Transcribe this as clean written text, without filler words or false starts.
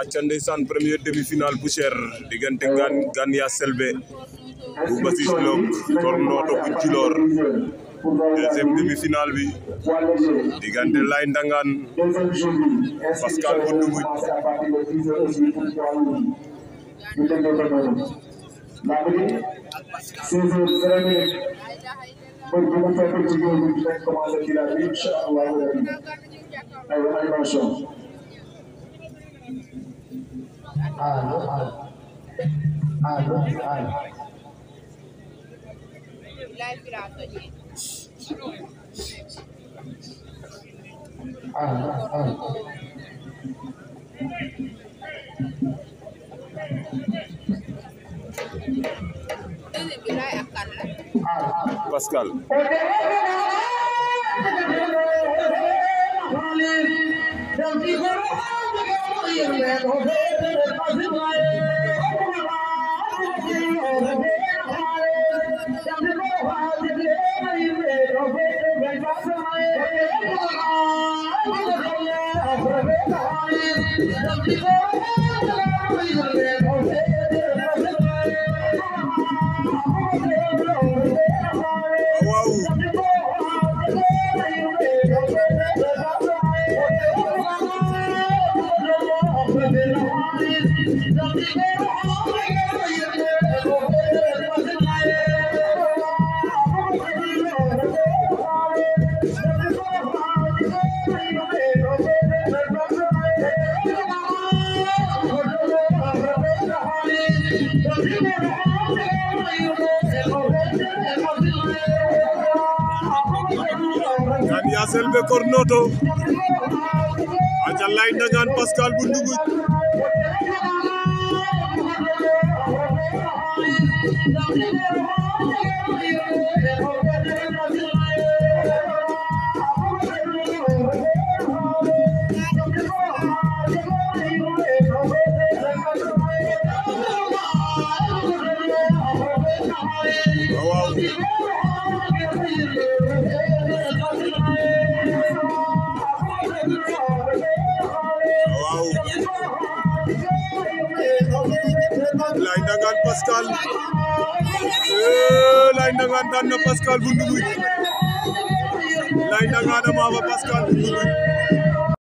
acca ndeysaan première demi-finale bu cher diggante Gania Selbé bu Basis Lok Kornoto bu Djilor. Deuxième demi-finale bi diggante Lay Ndangane Pascal bu Ndunguj. Pascal Gania Selbé Kornoto aca Lay Ndangane Pascal bu Ndunguj. Lay Ndangane Pascal Lay Ndangane daan na Pascal bu Ndunguj. Lay Ndangane ama fa Pascal bu Ndunguj.